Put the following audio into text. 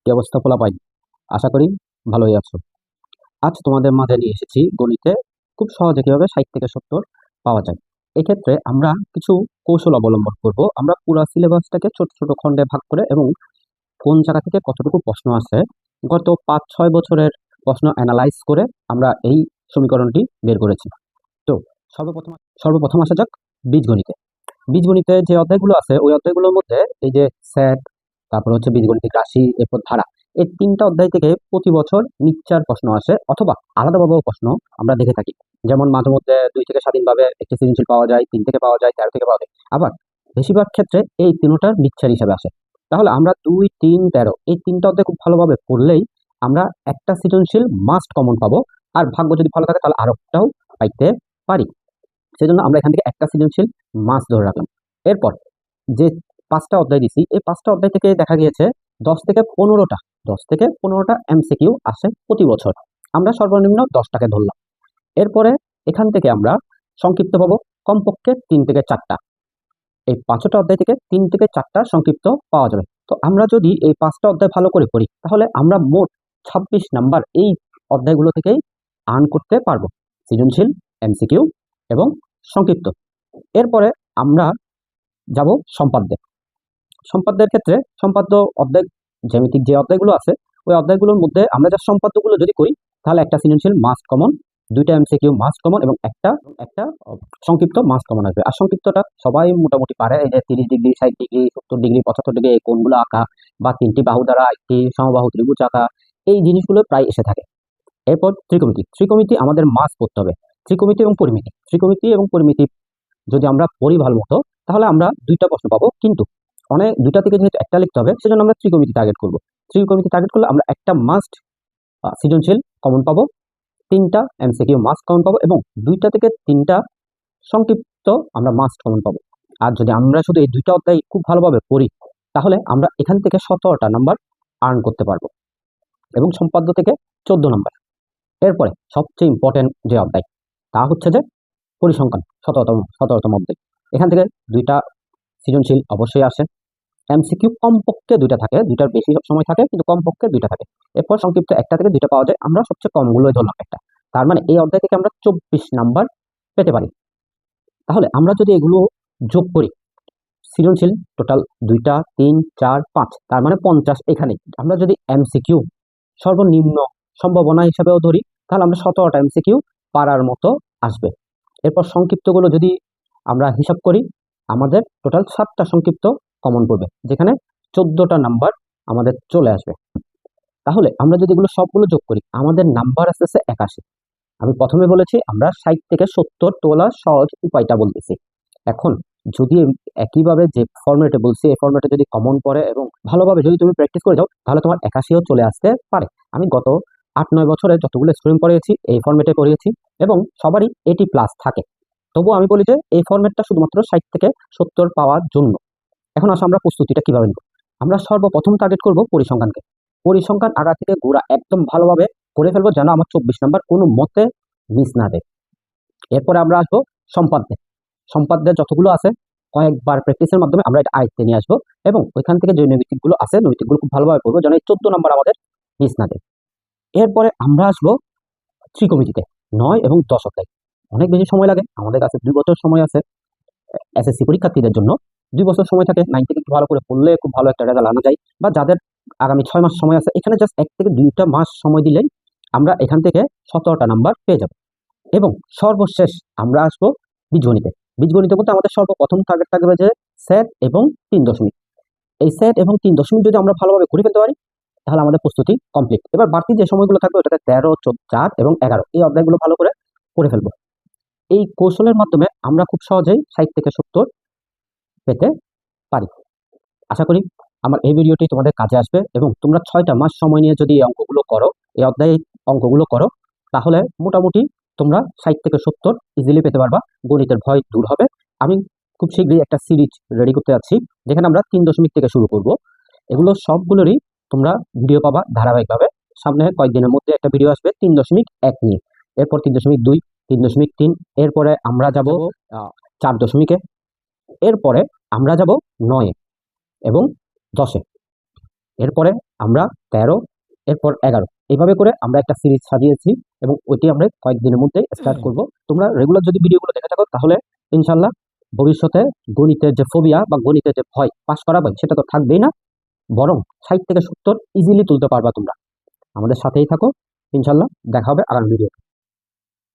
কি অবস্থা পোলাপাই? আশা করি ভালোই আছো। আজ তোমাদের মাঝে নিয়ে এসেছি গণিতে খুব সহজে কিভাবে 60 থেকে 70 পাওয়া যায়। এক্ষেত্রে আমরা কিছু কৌশল অবলম্বন করব। আমরা পুরা সিলেবাসটাকে ছোট ছোট খণ্ডে ভাগ করে এবং কোন জায়গা থেকে কতটুকু প্রশ্ন আছে গত 5-6 বছরের প্রশ্ন অ্যানালাইজ করে আমরা এই সমীকরণটি বের করেছি। তো সর্বপ্রথম সর্বপ্রথম আসা যাক বীজগণিতে। বীজগণিতে যে অধ্যায়গুলো আছে ওই অধ্যায়গুলোর মধ্যে এই যে সেট, তারপর হচ্ছে বীজগণিতিক রাশি, এরপর ধারা, এই 3টা অধ্যায় থেকে প্রতি বছর মিক্সচার প্রশ্ন আসে অথবা আলাদাভাবেও প্রশ্ন আমরা দেখে থাকি। যেমন মাঝে মধ্যে 2 থেকে স্বাধীনভাবে একটি সৃজনশীল পাওয়া যায়, 3 থেকে পাওয়া যায়, 13 থেকে পাওয়া যায়। আবার বেশিরভাগ ক্ষেত্রে এই তিনটার মিক্সচার হিসাবে আসে। তাহলে আমরা 2, 3, 13 এই 3টা অধ্যায় খুব ভালোভাবে পড়লেই আমরা একটা সৃজনশীল মাস্ট কমন পাবো। আর ভাগ্য যদি ভালো থাকে তাহলে আরেকটাও পাইতে পারি। সেজন্য আমরা এখান থেকে একটা সৃজনশীল মাস্ট ধরে রাখলাম। এরপর যে 5টা অধ্যায় দিছি এই 5টা অধ্যায় থেকে দেখা গিয়েছে 10 থেকে 15টা এমসিকিউ আসে প্রতি বছর। আমরা সর্বনিম্ন 10টাকে ধরলাম। এরপরে এখান থেকে আমরা সংক্ষিপ্ত পাবো কমপক্ষে 3 থেকে 4টা। এই 5টা অধ্যায় থেকে 3 থেকে 4টা সংক্ষিপ্ত পাওয়া যাবে। তো আমরা যদি এই 5টা অধ্যায় ভালো করে পড়ি তাহলে আমরা মোট 26 নাম্বার এই অধ্যায়গুলো থেকেই আর্ন করতে পারবো, সৃজনশীল, এমসিকিউ এবং সংক্ষিপ্ত। এরপরে আমরা যাব সম্পাদ্যে। সম্পাদ্যের ক্ষেত্রে সম্পাদ্য অধ্যায়, জ্যামিতিক যে অধ্যায়গুলো আছে ওই অধ্যায়গুলোর মধ্যে আমরা যা সম্পাদ্যগুলো যদি করি তাহলে একটা সৃজনশীল মাস্ট কমন, 2টা এমসিকিউ মাস্ট কমন এবং একটা একটা সংক্ষিপ্ত মাস্ট কমন আসবে। আর সংক্ষিপ্তটা সবাই মোটামুটি পারে, এই যে 30 ডিগ্রি, 60 ডিগ্রি, 70 ডিগ্রি, 75 ডিগ্রি এই কোণগুলো আঁকা বা 3টি বাহু দ্বারা একটি সমবাহু ত্রিভুজ আঁকা, এই জিনিসগুলো প্রায় এসে থাকে। এরপর ত্রিকোণমিতি। ত্রিকোণমিতি আমাদের মাস্ট পড়তে হবে। ত্রিকোণমিতি এবং পরিমিতি, ত্রিকোণমিতি এবং পরিমিতি যদি আমরা পড়ি ভালো মতো তাহলে আমরা 2টা প্রশ্ন পাবো, কিন্তু অনেক 2টা থেকে যেহেতু একটা লিখতে হবে সেজন্য আমরা ত্রিকোণমিতি টার্গেট করব। ত্রিকোণমিতি টার্গেট করলে আমরা একটা মাস্ট সৃজনশীল কমন পাবো, 3টা এমসিকিউ মাস্ট কমন পাবো এবং 2টা থেকে 3টা সংক্ষিপ্ত আমরা মাস্ট কমন পাবো। আর যদি আমরা শুধু এই 2টা অধ্যায় খুব ভালোভাবে পড়ি তাহলে আমরা এখান থেকে 17টা নাম্বার আর্ন করতে পারবো এবং সম্পাদ্য থেকে 14 নাম্বার। এরপরে সবচেয়ে ইম্পর্টেন্ট যে অধ্যায় তা হচ্ছে যে পরিসংখ্যান, 17তম অধ্যায়। এখান থেকে 2টা সৃজনশীল অবশ্যই আসে, এমসিকিউ কমপক্ষে 2টা থাকে, 2টার বেশি সময় থাকে কিন্তু কমপক্ষে 2টা থাকে। এরপর সংক্ষিপ্ত 1টা থেকে 2টা পাওয়া যায়, আমরা সবচেয়ে কমগুলোই ধরলাম একটা। তার মানে এই অধ্যায় থেকে আমরা 24 নাম্বার পেতে পারি। তাহলে আমরা যদি এগুলো যোগ করি, সৃজনশীল টোটাল 2টা, 3, 4, 5, তার মানে 50 এখানে। আমরা যদি এমসিকিউ সর্বনিম্ন সম্ভাবনা হিসাবেও ধরি তাহলে আমরা 17টা এমসিকিউ পারার মতো আসবে। এরপর সংক্ষিপ্তগুলো যদি আমরা হিসাব করি আমাদের টোটাল 7টা সংক্ষিপ্ত কমন পড়বে, যেখানে 14টা নাম্বার আমাদের চলে আসবে। তাহলে আমরা যদি এগুলো সবগুলো যোগ করি আমাদের নাম্বার আসতেছে 81। আমি প্রথমে বলেছি আমরা 60 থেকে 70 তোলার সহজ উপায়টা বলতেছি। এখন যদি একইভাবে যে ফরম্যাটে বলছি এই ফরম্যাটে যদি কমন পড়ে এবং ভালোভাবে যদি তুমি প্র্যাকটিস করে যাও তাহলে তোমার 81ও চলে আসতে পারে। আমি গত 8-9 বছরে যতগুলো স্টুডেন্ট পড়িয়েছি এই ফরম্যাটে পড়িয়েছি এবং সবারই 80+ থাকে। তবুও আমি বলি যে এই ফরম্যাটটা শুধুমাত্র 60 থেকে 70 পাওয়ার জন্য। এখন আসো আমরা প্রস্তুতিটা কিভাবে নেব। আমরা সর্বপ্রথম টার্গেট করব পরিসংখ্যানকে। পরিসংখ্যান আগা থেকে গোড়া একদম ভালোভাবে করে ফেলবো যেন আমার 24 নাম্বার কোনো মতে মিস না দেয়। এরপরে আমরা আসবো সম্পাদ্যে। সম্পাদ্যের যতগুলো আছে কয়েকবার প্র্যাকটিসের মাধ্যমে আমরা এটা আয়ত্তে নিয়ে আসবো এবং ওইখান থেকে যে নৈমিত্তিকগুলো আছে নৈমিত্তিকগুলো খুব ভালোভাবে করবো যেন এই 14 নাম্বার আমাদের মিস না দেয়। এরপরে আমরা আসবো ত্রিকোণমিতিতে। 9 এবং 10 অধ্যায় অনেক বেশি সময় লাগে, আমাদের কাছে 2 বছর সময় আছে। এসএসসি পরীক্ষার্থীদের জন্য 2 বছর সময় থাকে, 9 থেকে একটু ভালো করে পড়লে খুব ভালো একটা রেজাল্ট আনা যায়। বা যাদের আগামী 6 মাস সময় আছে এখানে জাস্ট 1 থেকে 2টা মাস সময় দিলে আমরা এখান থেকে 17টা নাম্বার পেয়ে যাব। এবং সর্বশেষ আমরা আসবো বীজগণিতে। বীজগণিতে বলতে আমাদের সর্বপ্রথম টার্গেট থাকবে যে সেট এবং 3 দশমিক। এই সেট এবং 3 দশমিক যদি আমরা ভালোভাবে করে ফেলতে পারি তাহলে আমাদের প্রস্তুতি কমপ্লিট। এবার বাড়তি যে সময়গুলো থাকবে ওটাতে 13, 4 এবং 11 এই অধ্যায়গুলো ভালো করে ফেলবো। এই কৌশলের মাধ্যমে আমরা খুব সহজেই 60 থেকে 70 পেতে পারি। আশা করি আমার এই ভিডিওটি তোমাদের কাজে আসবে এবং তোমরা 6টা মাস সময় নিয়ে যদি এই অঙ্কগুলো করো, এই অধ্যায়ে অঙ্কগুলো করো তাহলে মোটামুটি তোমরা 60 থেকে 70 ইজিলি পেতে পারবা, গণিতের ভয় দূর হবে। আমি খুব শীঘ্রই একটা সিরিজ রেডি করতে যাচ্ছি যেখানে আমরা 3 দশমিক থেকে শুরু করব। এগুলো সবগুলোরই তোমরা ভিডিও পাবা ধারাবাহিকভাবে। সামনে কয়েকদিনের মধ্যে একটা ভিডিও আসবে 3.1 নিয়ে, এরপর 3.2, 3.3, এরপরে আমরা যাব 4 দশমিকে, এরপরে আমরা যাব 9 এবং 10-এ, এরপরে আমরা 13, এরপর 11, এইভাবে করে আমরা একটা সিরিজ সাজিয়েছি এবং ওইটি আমরা কয়েকদিনের মধ্যে স্টার্ট করব। তোমরা রেগুলার যদি ভিডিওগুলো দেখে থাকো তাহলে ইনশাল্লাহ ভবিষ্যতে গণিতের যে ফোবিয়া বা গণিতের যে ভয়, পাস করা ভয়, সেটা তো থাকবেই না, বরং 60 থেকে 70 ইজিলি তুলতে পারবা তোমরা। আমাদের সাথেই থাকো, ইনশাল্লাহ দেখা হবে আগামী ভিডিও।